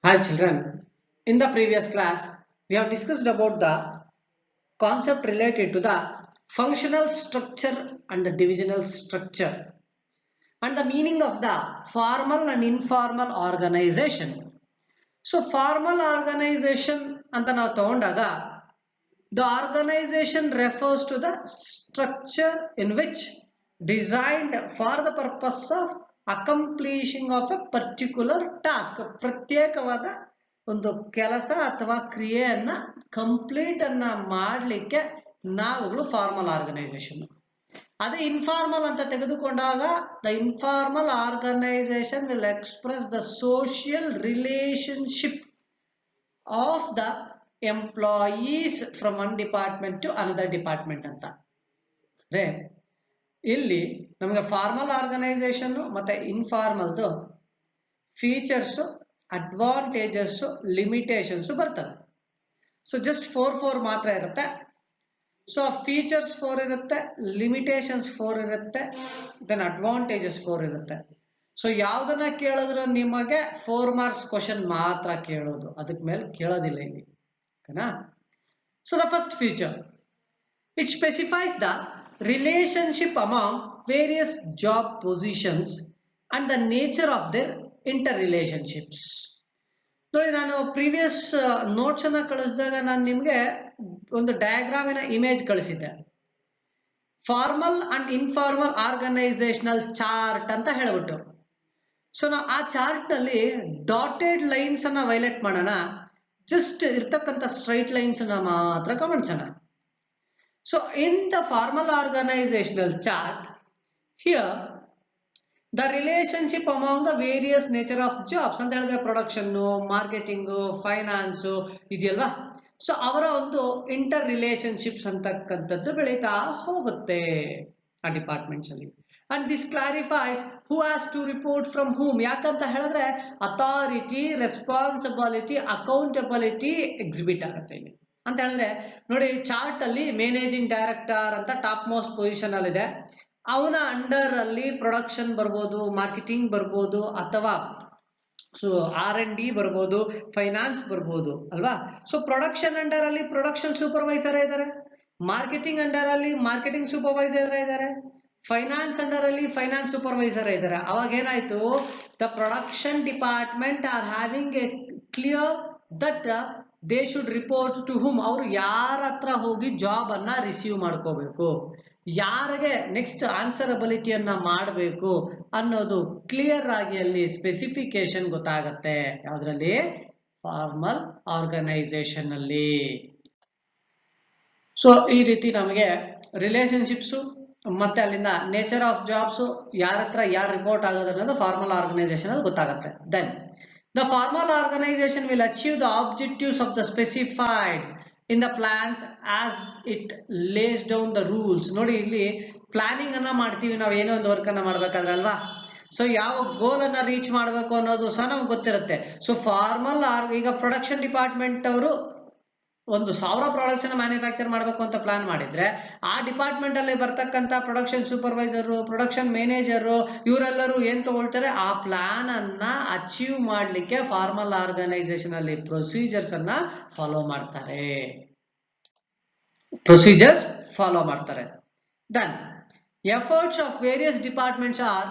Hi children, in the previous class we have discussed about the concept related to the functional structure and the divisional structure and the meaning of the formal and informal organization. So formal organization anta ನಾವು ತಗೊಂಡಾಗ the organization refers to the structure in which designed for the purpose of accomplishing of a particular task. ಪ್ರತ್ಯೇಕವಾದ ಒಂದು ಕೆಲಸ ಅಥವಾ ಕ್ರಿಯೆಯನ್ನ complete ಅನ್ನ ಮಾಡಲಿಕ್ಕೆ ನಾವುಗಳು ಫಾರ್ಮಲ್ ಆರ್ಗನೈಸೇಷನ್. ಅದೇ ಇನ್ಫಾರ್ಮಲ್ ಅಂತ ತೆಗೆದುಕೊಂಡಾಗ the informal organisation will express the social relationship of the employees from one department to another department ಅಂತ. ಅಂದ್ರೆ ಇಲ್ಲಿ ನಮಗೆ ಫಾರ್ಮಲ್ ಆರ್ಗನೈಸೇಷನ್ ಮತ್ತೆ ಇನ್ಫಾರ್ಮಲ್ದು ಫೀಚರ್ಸ್, ಅಡ್ವಾಂಟೇಜಸ್, ಲಿಮಿಟೇಷನ್ಸ್ ಬರ್ತವೆ. ಸೊ ಜಸ್ಟ್ 4 ಮಾತ್ರ ಇರುತ್ತೆ. ಸೊ ಫೀಚರ್ಸ್ 4 ಇರುತ್ತೆ, ಲಿಮಿಟೇಷನ್ಸ್ 4 ಇರುತ್ತೆ, ದೆನ್ ಅಡ್ವಾಂಟೇಜಸ್ 4 ಇರುತ್ತೆ. ಸೊ ಯಾವ್ದನ್ನ ಕೇಳಿದ್ರು ನಿಮಗೆ 4 ಮಾರ್ಕ್ಸ್ ಕ್ವಶನ್ ಮಾತ್ರ ಕೇಳೋದು, ಅದಕ್ಕೆ ಮೇಲೆ ಕೇಳೋದಿಲ್ಲ ಇಲ್ಲಿ. ಓಕೆನಾ? So the first feature it specifies the relationship among various job positions and the nature of their interrelationships. ನೋಡಿ, ನಾನು ಪ್ರೀವಿಯಸ್ ನೋಟ್ಸ್ ಅನ್ನ ಕಳಿಸಿದಾಗ ನಾನು ನಿಮ್ಗೆ ಒಂದು ಡಯಾಗ್ರಾಮಿನ ಇಮೇಜ್ ಕಳಿಸಿದ್ದೆ. Formal and informal organisational chart ಅಂತ ಹೇಳ್ಬಿಟ್ಟು. ಸೊ ನಾವು ಆ ಚಾರ್ಟ್ ನಲ್ಲಿ ಡಾಟೆಡ್ ಲೈನ್ಸ್ ಅನ್ನ ವೈಲೇಟ್ ಮಾಡೋಣ, ಜಸ್ಟ್ ಇರ್ತಕ್ಕಂಥ ಸ್ಟ್ರೈಟ್ ಲೈನ್ಸ್ ಅನ್ನ ಮಾತ್ರ ಗಮನಿಸೋಣ. So in the formal organisational chart here the relationship among the various nature of jobs ಅಂತ ಹೇಳಿದ್ರೆ ಪ್ರೊಡಕ್ಷನ್, ಮಾರ್ಕೆಟಿಂಗ್, ಫೈನಾನ್ಸ್ ಇದೆಯಲ್ವಾ. ಸೊ ಅವರ ಒಂದು ಇಂಟರ್ ರಿಲೇಶನ್ಶಿಪ್ಸ್ ಅಂತಕ್ಕಂಥದ್ದು ಬೆಳೀತಾ ಹೋಗುತ್ತೆ ಆ ಡಿಪಾರ್ಟ್ಮೆಂಟ್ಸ್ ಅಲ್ಲಿ. And this clarifies who has to report from whom. ಯಾಕಂತ ಹೇಳಿದ್ರೆ ಅಥಾರಿಟಿ, ರೆಸ್ಪಾನ್ಸಿಬಿಲಿಟಿ, ಅಕೌಂಟಬಿಲಿಟಿ ಎಕ್ಸಿಬಿಟ್ ಆಗುತ್ತೆ ಇಲ್ಲಿ. ಅಂತ ಹೇಳಿದ್ರೆ ನೋಡಿ, ಚಾರ್ಟ್ ಅಲ್ಲಿ ಮ್ಯಾನೇಜಿಂಗ್ ಡೈರೆಕ್ಟರ್ ಅಂತ ಟಾಪ್ ಮೋಸ್ಟ್ ಪೊಸಿಷನ್ ಅಲ್ಲಿ ಇದೆ. ಅವನ ಅಂಡರ್ ಅಲ್ಲಿ ಪ್ರೊಡಕ್ಷನ್ ಬರ್ಬೋದು, ಮಾರ್ಕೆಟಿಂಗ್ ಬರ್ಬೋದು, ಅಥವಾ ಸೊ R&D ಬರ್ಬೋದು, ಫೈನಾನ್ಸ್ ಬರ್ಬೋದು ಅಲ್ವಾ. ಸೊ ಪ್ರೊಡಕ್ಷನ್ ಅಂಡರ್ ಅಲ್ಲಿ ಪ್ರೊಡಕ್ಷನ್ ಸೂಪರ್ವೈಸರ್ ಇದ್ದಾರೆ, ಮಾರ್ಕೆಟಿಂಗ್ ಅಂಡರ್ ಅಲ್ಲಿ ಮಾರ್ಕೆಟಿಂಗ್ ಸೂಪರ್ವೈಸರ್ ಇದ್ದಾರೆ, ಫೈನಾನ್ಸ್ ಅಂಡರ್ ಅಲ್ಲಿ ಫೈನಾನ್ಸ್ ಸೂಪರ್ವೈಸರ್ ಇದ್ದಾರೆ. ಅವಾಗ ಏನಾಯ್ತು, the production department are having a clear that they should report to whom. ಅವರು ಯಾರ ಹತ್ರ ಹೋಗಿ ಜಾಬ್ ಅನ್ನ ರಿಸೀವ್ ಮಾಡ್ಕೋಬೇಕು, ಯಾರಿಗೆ ನೆಕ್ಸ್ಟ್ ಆನ್ಸರಬಿಲಿಟಿಯನ್ನ ಮಾಡಬೇಕು ಅನ್ನೋದು ಕ್ಲಿಯರ್ ಆಗಿ ಅಲ್ಲಿ ಸ್ಪೆಸಿಫಿಕೇಶನ್ ಗೊತ್ತಾಗತ್ತೆ. ಯಾವ್ದ್ರಲ್ಲಿ? ಫಾರ್ಮಲ್ ಆರ್ಗನೈಸೇಷನ್ ಅಲ್ಲಿ. ಸೊ ಈ ರೀತಿ ನಮಗೆ ರಿಲೇಶನ್ಶಿಪ್ಸ್ ಮತ್ತೆ ಅಲ್ಲಿಂದ ನೇಚರ್ ಆಫ್ ಜಾಬ್ಸ್, ಯಾರ ಹತ್ರ ಯಾರು ರಿಪೋರ್ಟ್ ಆಗೋದು ಅನ್ನೋದು ಫಾರ್ಮಲ್ ಆರ್ಗನೈಸೇಷನ್ ಅಲ್ಲಿ ಗೊತ್ತಾಗುತ್ತೆ. Then the formal organisation will achieve the objectives of the specified in the plans as it lays down the rules. ನೋಡಿ, ಇಲ್ಲಿ ಪ್ಲಾನಿಂಗ್ ಅನ್ನ ಮಾಡ್ತೀವಿ ನಾವು, ಏನೋ ಒಂದು ವರ್ಕ್ ಅನ್ನ ಮಾಡ್ಬೇಕಾದ್ರೆ ಅಲ್ವಾ. ಸೊ ಯಾವ ಗೋಲ್ ಅನ್ನ ರೀಚ್ ಮಾಡಬೇಕು ಅನ್ನೋದು ಸಹ ನಮ್ಗೆ ಗೊತ್ತಿರುತ್ತೆ. ಸೊ ಫಾರ್ಮಲ್ ಈಗ ಪ್ರೊಡಕ್ಷನ್ ಡಿಪಾರ್ಟ್ಮೆಂಟ್ ಅವರು 1,000 ಪ್ರಾಡಕ್ಟ್ಸ್ ಅನ್ನ ಮ್ಯಾನುಫ್ಯಾಕ್ಚರ್ ಮಾಡಬೇಕು ಅಂತ ಪ್ಲಾನ್ ಮಾಡಿದ್ರೆ, ಆ ಡಿಪಾರ್ಟ್ಮೆಂಟ್ ಅಲ್ಲಿ ಬರ್ತಕ್ಕಂಥ ಪ್ರೊಡಕ್ಷನ್ ಸೂಪರ್ವೈಸರ್, ಪ್ರೊಡಕ್ಷನ್ ಮ್ಯಾನೇಜರ್ ಇವರೆಲ್ಲರೂ ಏನ್ ತಗೊಳ್ತಾರೆ, ಆ ಪ್ಲಾನ್ ಅನ್ನ ಅಚೀವ್ ಮಾಡ್ಲಿಕ್ಕೆ ಫಾರ್ಮಲ್ ಆರ್ಗನೈಸೇಷನ್ ಅಲ್ಲಿ ಪ್ರೊಸೀಜರ್ಸ್ ಅನ್ನ ಫಾಲೋ ಮಾಡ್ತಾರೆ. Then efforts of various departments are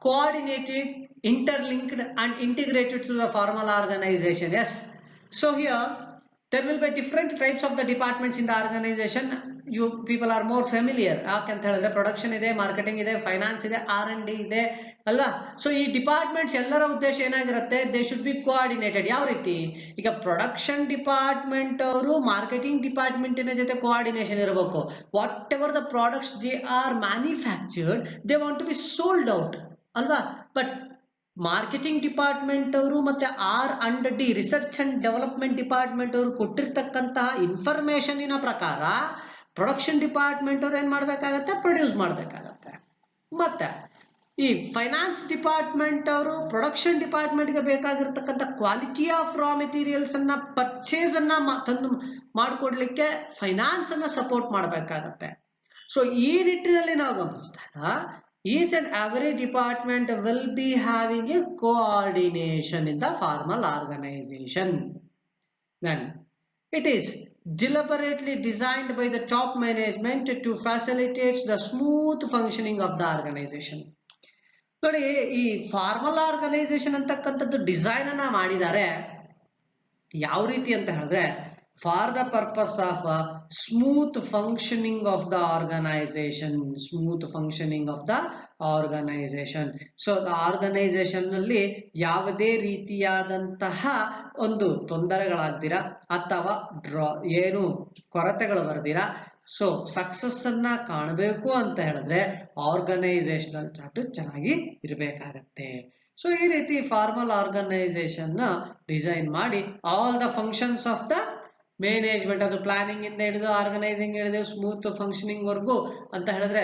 coordinated, interlinked and integrated through the formal organization. Yes, so here there will be different types of the departments in the organization. You people are more familiar. ಯಾಕಂತ ಹೇಳಿದ್ರೆ production ಇದೆ, marketing ಇದೆ, finance ಇದೆ, R&D ಇದೆ ಅಲ್ವಾ. So ಈ departments ಎಲ್ಲರ ಉದ್ದೇಶ ಏನಾಗಿರುತ್ತೆ, ದೇ ಶುಡ್ ಬಿ ಕೋಆರ್ಡಿನೇಟೆಡ್. ಯಾವ ರೀತಿ? ಈಗ ಪ್ರೊಡಕ್ಷನ್ ಡಿಪಾರ್ಟ್ಮೆಂಟ್ ಅವರು ಮಾರ್ಕೆಟಿಂಗ್ ಡಿಪಾರ್ಟ್ಮೆಂಟಿನ ಜೊತೆ ಕೋಆರ್ಡಿನೇಷನ್ ಇರಬೇಕು. Whatever the products they are manufactured, they want to be sold out ಅಲ್ವಾ. ಬಟ್ ಮಾರ್ಕೆಟಿಂಗ್ ಡಿಪಾರ್ಟ್ಮೆಂಟ್ ಅವರು ಮತ್ತೆ R&D research and development department ಅವರು ಕೊಟ್ಟಿರ್ತಕ್ಕಂತಹ ಇನ್ಫಾರ್ಮೇಶನ್ ಪ್ರಕಾರ ಪ್ರೊಡಕ್ಷನ್ ಡಿಪಾರ್ಟ್ಮೆಂಟ್ ಅವ್ರು ಏನ್ ಮಾಡ್ಬೇಕಾಗತ್ತೆ, ಪ್ರೊಡ್ಯೂಸ್ ಮಾಡ್ಬೇಕಾಗತ್ತೆ. ಮತ್ತೆ ಈ ಫೈನಾನ್ಸ್ ಡಿಪಾರ್ಟ್ಮೆಂಟ್ ಅವರು ಪ್ರೊಡಕ್ಷನ್ ಡಿಪಾರ್ಟ್ಮೆಂಟ್ಗೆ ಬೇಕಾಗಿರ್ತಕ್ಕಂಥ ಕ್ವಾಲಿಟಿ ಆಫ್ ರಾ ಮೆಟೀರಿಯಲ್ಸ್ ಅನ್ನ ಪರ್ಚೇಸ್ ಅನ್ನ ತಂದು ಮಾಡಿಕೊಡ್ಲಿಕ್ಕೆ ಫೈನಾನ್ಸ್ ಅನ್ನ ಸಪೋರ್ಟ್ ಮಾಡ್ಬೇಕಾಗತ್ತೆ. ಸೊ ಈ ನಿಟ್ಟಿನಲ್ಲಿ ನಾವು ಗಮನಿಸಿದಾಗ each and every department will be having a coordination in the formal organization. Then it is deliberately designed by the top management to facilitate the smooth functioning of the organization. ನೋಡಿ, ಈ formal organisation ಅಂತಕ್ಕಂಥದ್ದು design ಅನ್ನ ಮಾಡಿದ್ದಾರೆ ಯಾವ ರೀತಿ ಅಂತ ಹೇಳಿದ್ರೆ, for the purpose of smooth functioning of the organisation. Smooth functioning of the organisation. So organisation ನಲ್ಲಿ ಯಾವುದೇ ರೀತಿಯಾದಂತಹ ಒಂದು ತೊಂದರೆಗಳಾಗ್ದಿರಾ ಅಥವಾ ಏನು ಕೊರತೆಗಳು ಬರ್ದಿರಾ, ಸೊ ಸಕ್ಸಸ್ ಅನ್ನ ಕಾಣಬೇಕು ಅಂತ ಹೇಳಿದ್ರೆ ಆರ್ಗನೈಸೇಷನಲ್ ಚಾರ್ಟ್ ಚೆನ್ನಾಗಿ ಇರಬೇಕಾಗತ್ತೆ. ಸೊ ಈ ರೀತಿ ಫಾರ್ಮಲ್ ಆರ್ಗನೈಸೇಷನ್ ನ ಡಿಸೈನ್ ಮಾಡಿ all the functions of the management, ಅದು ಪ್ಲಾನಿಂಗ್ ಇಂದ ಹಿಡಿದು ಆರ್ಗನೈಸಿಂಗ್ ಹಿಡಿದು ಸ್ಮೂತ್ ಫಂಕ್ಷನಿಂಗ್ ವರ್ಗು ಅಂತ ಹೇಳಿದ್ರೆ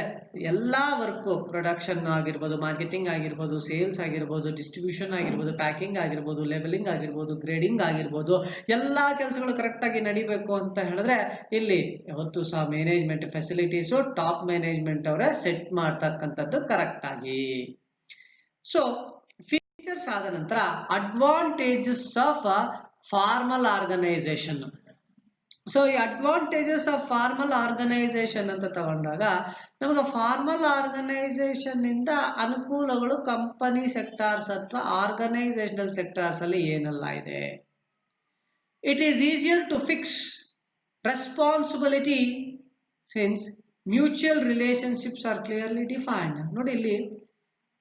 ಎಲ್ಲಾ ವರ್ಕು, ಪ್ರೊಡಕ್ಷನ್ ಆಗಿರ್ಬೋದು, ಮಾರ್ಕೆಟಿಂಗ್ ಆಗಿರ್ಬೋದು, ಸೇಲ್ಸ್ ಆಗಿರ್ಬೋದು, ಡಿಸ್ಟ್ರಿಬ್ಯೂಷನ್ ಆಗಿರ್ಬೋದು, ಪ್ಯಾಕಿಂಗ್ ಆಗಿರ್ಬೋದು, ಲೇಬಲಿಂಗ್ ಆಗಿರ್ಬೋದು, ಗ್ರೇಡಿಂಗ್ ಆಗಿರ್ಬೋದು, ಎಲ್ಲಾ ಕೆಲಸಗಳು ಕರೆಕ್ಟ್ ಆಗಿ ನಡಿಬೇಕು ಅಂತ ಹೇಳಿದ್ರೆ ಇಲ್ಲಿ ಯಾವತ್ತೂ ಸಹ ಮ್ಯಾನೇಜ್ಮೆಂಟ್ ಫೆಸಿಲಿಟೀಸು ಟಾಪ್ ಮ್ಯಾನೇಜ್ಮೆಂಟ್ ಅವರೇ ಸೆಟ್ ಮಾಡ್ತಕ್ಕಂಥದ್ದು ಕರೆಕ್ಟ್ ಆಗಿ. ಸೊ ಫೀಚರ್ಸ್ ಆದ ನಂತರ advantages of formal organisation. So ಈ ಅಡ್ವಾಂಟೇಜಸ್ ಆಫ್ ಫಾರ್ಮಲ್ ಆರ್ಗನೈಸೇಷನ್ ಅಂತ ತಗೊಂಡಾಗ ನಮಗೆ ಫಾರ್ಮಲ್ ಆರ್ಗನೈಸೇಷನ್ ಇಂದ ಅನುಕೂಲಗಳು ಕಂಪನಿ ಸೆಕ್ಟಾರ್ಸ್ ಅಥವಾ ಆರ್ಗನೈಸೇಷನಲ್ ಸೆಕ್ಟಾರ್ಸ್ ಅಲ್ಲಿ ಏನೆಲ್ಲ ಇದೆ. It is easier to fix responsibility since mutual relationships are clearly defined. ನೋಡಿ, ಇಲ್ಲಿ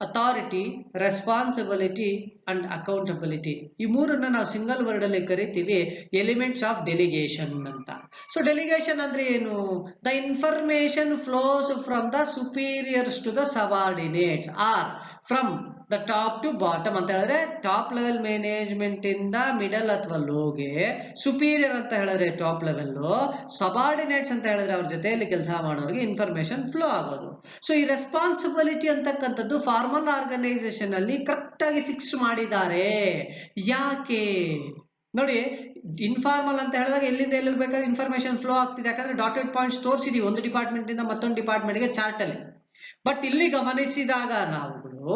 ಅಥಾರಿಟಿ, ರೆಸ್ಪಾನ್ಸಿಬಿಲಿಟಿ ಅಂಡ್ ಅಕೌಂಟಬಿಲಿಟಿ ಈ ಮೂರನ್ನ ನಾವು ಸಿಂಗಲ್ ವರ್ಡ್ ಅಲ್ಲಿ ಕರಿತೀವಿ ಎಲಿಮೆಂಟ್ಸ್ ಆಫ್ ಡೆಲಿಗೇಷನ್ ಅಂತ. ಸೊ ಡೆಲಿಗೇಷನ್ ಅಂದ್ರೆ ಏನು? The information flows from the superiors to the subordinates or from the top to bottom ಅಂತ ಹೇಳಿದ್ರೆ ಟಾಪ್ ಲೆವೆಲ್ ಮ್ಯಾನೇಜ್ಮೆಂಟ್ ಇಂದ ಮಿಡಲ್ ಅಥವಾ ಲೋಗೆ, ಸುಪೀರಿಯರ್ ಅಂತ ಹೇಳಿದ್ರೆ ಟಾಪ್ ಲೆವೆಲ್, ಸಬಾರ್ಡಿನೇಟ್ಸ್ ಅಂತ ಹೇಳಿದ್ರೆ ಅವ್ರ ಜೊತೆಯಲ್ಲಿ ಕೆಲಸ ಮಾಡೋರಿಗೆ ಇನ್ಫಾರ್ಮೇಶನ್ ಫ್ಲೋ ಆಗೋದು. ಸೊ ಈ ರೆಸ್ಪಾನ್ಸಿಬಿಲಿಟಿ ಅಂತಕ್ಕಂಥದ್ದು ಫಾರ್ಮಲ್ ಆರ್ಗನೈಸೇಷನ್ ಅಲ್ಲಿ ಕರೆಕ್ಟ್ ಆಗಿ ಫಿಕ್ಸ್ ಮಾಡಿದ್ದಾರೆ. ಯಾಕೆ ನೋಡಿ, ಇನ್ಫಾರ್ಮಲ್ ಅಂತ ಹೇಳಿದಾಗ ಎಲ್ಲಿಂದ ಎಲ್ಲಿಗೆ ಬೇಕಾದ್ರೆ ಇನ್ಫಾರ್ಮೇಶನ್ ಫ್ಲೋ ಆಗ್ತಿದೆ, ಯಾಕಂದ್ರೆ ಡಾಟೆಡ್ ಪಾಯಿಂಟ್ಸ್ ತೋರಿಸಿದೀವಿ ಒಂದು ಡಿಪಾರ್ಟ್ಮೆಂಟ್ ಇಂದ ಮತ್ತೊಂದು ಡಿಪಾರ್ಟ್ಮೆಂಟ್ ಗೆ ಚಾರ್ಟ್ ಅಲ್ಲಿ. ಬಟ್ ಇಲ್ಲಿ ಗಮನಿಸಿದಾಗ ನಾವುಗಳು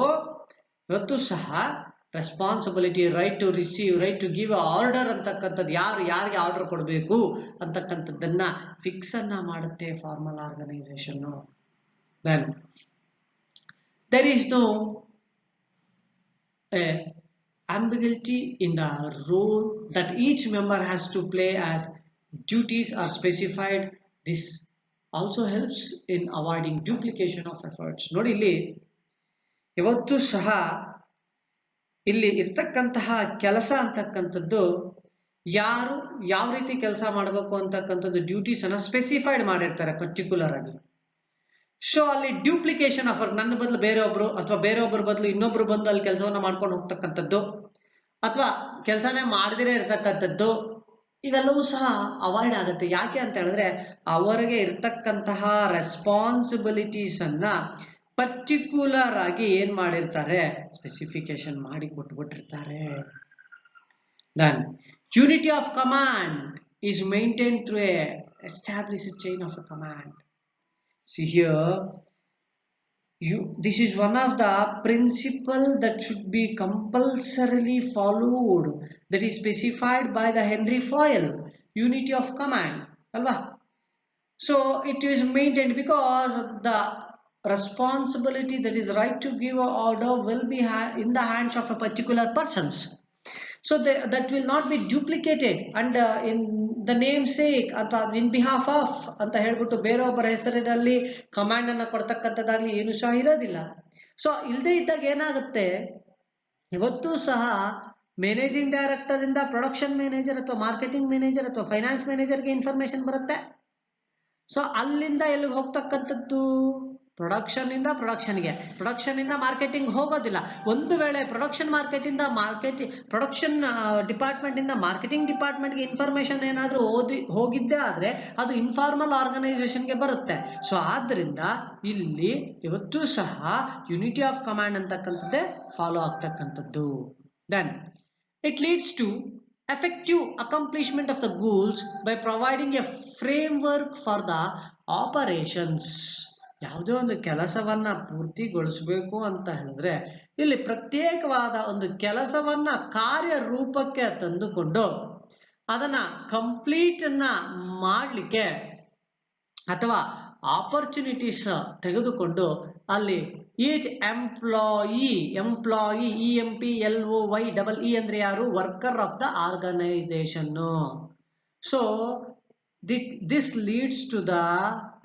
ಇವತ್ತು ಸಹ responsibility, right to receive, right to give order ಅಂತಕ್ಕಂಥದ್ದು, ಯಾರಿಗೆ ಆರ್ಡರ್ ಕೊಡಬೇಕು ಅಂತಕ್ಕಂಥದ್ದನ್ನ ಫಿಕ್ಸ್ ಅನ್ನ ಮಾಡುತ್ತೆ formal organisation. Then there is no ambiguity in the role that each member has to play as duties are specified. This also helps in avoiding duplication of efforts. ನೋಡಿ, ಇಲ್ಲಿ ಇವತ್ತು ಸಹ ಇಲ್ಲಿ ಇರ್ತಕ್ಕಂತಹ ಕೆಲಸ ಅಂತಕ್ಕಂಥದ್ದು ಯಾರು ಯಾವ ರೀತಿ ಕೆಲಸ ಮಾಡಬೇಕು ಅಂತಕ್ಕಂಥದ್ದು ಡ್ಯೂಟೀಸ್ ಅನ್ನ ಸ್ಪೆಸಿಫೈಡ್ ಮಾಡಿರ್ತಾರೆ ಪರ್ಟಿಕ್ಯುಲರ್ ಆಗಿ. ಸೊ ಅಲ್ಲಿ ಡ್ಯೂಪ್ಲಿಕೇಶನ್ ಆಫ್ ವರ್ಕ್, ನನ್ನ ಬದಲು ಬೇರೆಯೊಬ್ರು ಅಥವಾ ಬೇರೆಯೊಬ್ಬರ ಬದಲು ಇನ್ನೊಬ್ರು ಬಂದು ಅಲ್ಲಿ ಕೆಲಸವನ್ನ ಮಾಡ್ಕೊಂಡು ಹೋಗ್ತಕ್ಕಂಥದ್ದು ಅಥವಾ ಕೆಲಸನೇ ಮಾಡದಿರೇ ಇರ್ತಕ್ಕಂಥದ್ದು, ಇವೆಲ್ಲವೂ ಸಹ ಅವಾಯ್ಡ್ ಆಗುತ್ತೆ. ಯಾಕೆ ಅಂತ ಹೇಳಿದ್ರೆ ಅವರಿಗೆ ಇರ್ತಕ್ಕಂತಹ ರೆಸ್ಪಾನ್ಸಿಬಿಲಿಟೀಸ್ ಅನ್ನ ಪರ್ಟಿಕ್ಯುಲರ್ ಆಗಿ ಏನ್ ಮಾಡಿರ್ತಾರೆ, ಸ್ಪೆಸಿಫಿಕೇಶನ್ ಮಾಡಿ ಕೊಟ್ಬಿಟ್ಟಿರ್ತಾರೆ. Then unity of command is maintain through a established chain of a command. See here, this is one of the principle that should be compulsorily followed, that is specified by the Henry Foyle, unity of command, alva. So it is maintained because the responsibility, that is right to give an order, will be in the hands of a particular persons. So that will not be duplicated and in the namesake ಅಥವಾ in behalf of ಅಂತ ಹೇಳ್ಬಿಟ್ಟು ಬೇರೊಬ್ಬರ ಹೆಸರಿನಲ್ಲಿ command ಅನ್ನ ಕೊಡ್ತಕ್ಕಂಥದ್ದಾಗ್ಲಿ ಏನು ಸಹ ಇರೋದಿಲ್ಲ. So ಇಲ್ಲದೆ ಇದ್ದಾಗ ಏನಾಗುತ್ತೆ, ಇವತ್ತು ಸಹ ಮ್ಯಾನೇಜಿಂಗ್ ಡೈರೆಕ್ಟರ್ ಇಂದ ಪ್ರೊಡಕ್ಷನ್ ಮ್ಯಾನೇಜರ್ ಅಥವಾ ಮಾರ್ಕೆಟಿಂಗ್ ಮ್ಯಾನೇಜರ್ ಅಥವಾ ಫೈನಾನ್ಸ್ ಮ್ಯಾನೇಜರ್ಗೆ ಇನ್ಫಾರ್ಮೇಶನ್ ಬರುತ್ತೆ. ಸೊ ಅಲ್ಲಿಂದ ಎಲ್ಲಿಗೆ ಹೋಗ್ತಕ್ಕಂಥದ್ದು, ಪ್ರೊಡಕ್ಷನ್ ಇಂದ ಪ್ರೊಡಕ್ಷನ್ಗೆ, ಪ್ರೊಡಕ್ಷನ್ ಇಂದ ಮಾರ್ಕೆಟಿಂಗ್ ಹೋಗೋದಿಲ್ಲ. ಒಂದು ವೇಳೆ ಪ್ರೊಡಕ್ಷನ್ ಪ್ರೊಡಕ್ಷನ್ ಡಿಪಾರ್ಟ್ಮೆಂಟ್ ಇಂದ ಮಾರ್ಕೆಟಿಂಗ್ ಡಿಪಾರ್ಟ್ಮೆಂಟ್ಗೆ ಇನ್ಫಾರ್ಮೇಶನ್ ಏನಾದ್ರೂ ಹೋಗಿದ್ದೇ ಆದ್ರೆ ಅದು ಇನ್ಫಾರ್ಮಲ್ ಆರ್ಗನೈಸೇಷನ್ಗೆ ಬರುತ್ತೆ. ಸೊ ಆದ್ರಿಂದ ಇಲ್ಲಿ ಇವತ್ತು ಸಹ ಯುನಿಟಿ ಆಫ್ ಕಮಾಂಡ್ ಅಂತಕ್ಕಂಥದ್ದೇ ಫಾಲೋ ಆಗ್ತಕ್ಕಂಥದ್ದು. Then it leads to effective accomplishment of the goals by providing a framework for the operations. ಯಾವುದೇ ಒಂದು ಕೆಲಸವನ್ನ ಪೂರ್ತಿಗೊಳಿಸಬೇಕು ಅಂತ ಹೇಳಿದ್ರೆ ಇಲ್ಲಿ ಪ್ರತ್ಯೇಕವಾದ ಒಂದು ಕೆಲಸವನ್ನ ಕಾರ್ಯರೂಪಕ್ಕೆ ತಂದುಕೊಂಡು ಅದನ್ನ ಕಂಪ್ಲೀಟ್ ಅನ್ನ ಮಾಡಲಿಕ್ಕೆ ಅಥವಾ ಆಪರ್ಚುನಿಟೀಸ್ ತೆಗೆದುಕೊಂಡು ಅಲ್ಲಿ ಈಚ್ ಎಂಪ್ಲಾಯಿ EMPLOYEE ಅಂದ್ರೆ ಯಾರು? Worker of the organisation. So this leads to the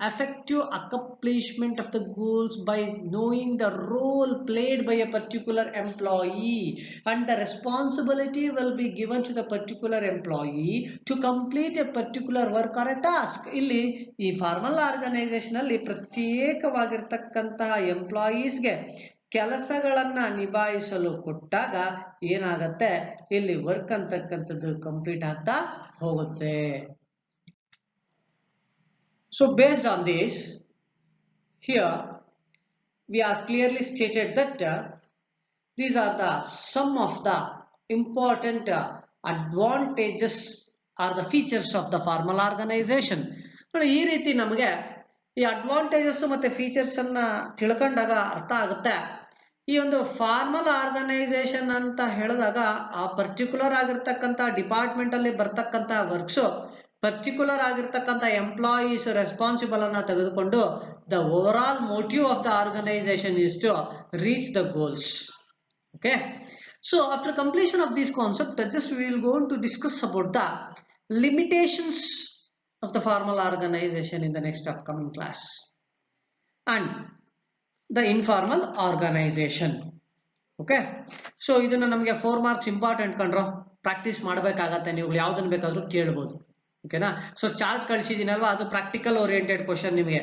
effective accomplishment of the goals by knowing the role played by a particular employee, and the responsibility will be given to the particular employee to complete a particular work or a task. ಇಲ್ಲಿ ಈ formal organisation ಅಲ್ಲಿ ಪ್ರತ್ಯೇಕವಾಗಿರ್ತಕ್ಕಂತಹ ಎಂಪ್ಲಾಯೀಸ್ಗೆ ಕೆಲಸಗಳನ್ನ ನಿಭಾಯಿಸಲು ಕೊಟ್ಟಾಗ ಏನಾಗತ್ತೆ, ಇಲ್ಲಿ work ಅಂತಕ್ಕಂಥದ್ದು complete ಆಗ್ತಾ ಹೋಗುತ್ತೆ. So based on this, here we are clearly stated that these are the some of the important advantages or the features of the formal organization. ನೋಡಿ, ಈ ರೀತಿ ನಮಗೆ ಈ ಅಡ್ವಾಂಟೇಜಸ್ ಮತ್ತೆ ಫೀಚರ್ಸ್ ಅನ್ನ ತಿಳ್ಕೊಂಡಾಗ ಅರ್ಥ ಆಗುತ್ತೆ. ಈ ಒಂದು ಫಾರ್ಮಲ್ ಆರ್ಗನೈಸೇಷನ್ ಅಂತ ಹೇಳಿದಾಗ ಆ ಪರ್ಟಿಕ್ಯುಲರ್ ಆಗಿರ್ತಕ್ಕಂಥ ಡಿಪಾರ್ಟ್ಮೆಂಟ್ ಅಲ್ಲಿ ಬರ್ತಕ್ಕಂಥ ವರ್ಕ್ಸ್ ಪರ್ಟಿಕ್ಯುಲರ್ ಆಗಿರ್ತಕ್ಕಂಥ ಎಂಪ್ಲಾಯೀಸ್ ರೆಸ್ಪಾನ್ಸಿಬಲ್ ಅನ್ನ ತೆಗೆದುಕೊಂಡು the overall motive of the organisation is to reach the goals. Okay, so after completion of this concept just we will go to discuss about the limitations of the formal organisation in the next upcoming class and the informal organisation. Okay, so ಇದನ್ನ ನಮಗೆ 4 marks important ಕಂಡ್ರು, practice ಮಾಡಬೇಕಾಗತ್ತೆ. ನೀವು ಯಾವ್ದನ್ನ ಬೇಕಾದ್ರೂ ಕೇಳ್ಬೋದು. ಓಕೆನಾ? So chart ಕಳಿಸಿದ್ದೀನಲ್ವಾ, ಅದು ಪ್ರಾಕ್ಟಿಕಲ್ ಓರಿಯೆಂಟೆಡ್ ಕ್ವಶನ್ ನಿಮಗೆ.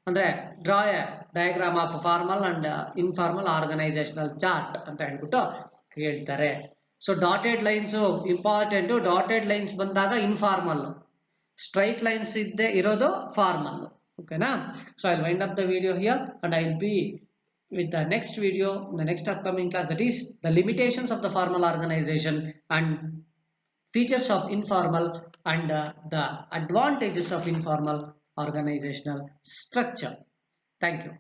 ಅಂದ್ರೆ draw a diagram of formal and informal organisational chart ಅಂತ ಹೇಳ್ಬಿಟ್ಟು ಕೇಳ್ತಾರೆ. So dotted lines important. Dotted lines ಬಂದಾಗ ಇನ್ಫಾರ್ಮಲ್, ಸ್ಟ್ರೈಟ್ ಲೈನ್ಸ್ ಇರೋದು ಫಾರ್ಮಲ್. ಓಕೆನಾ? So I will wind up the video here and I will be with the next video in the next upcoming class, that is the limitations of the formal organization and features of informal and the advantages of informal organizational structure. Thank you.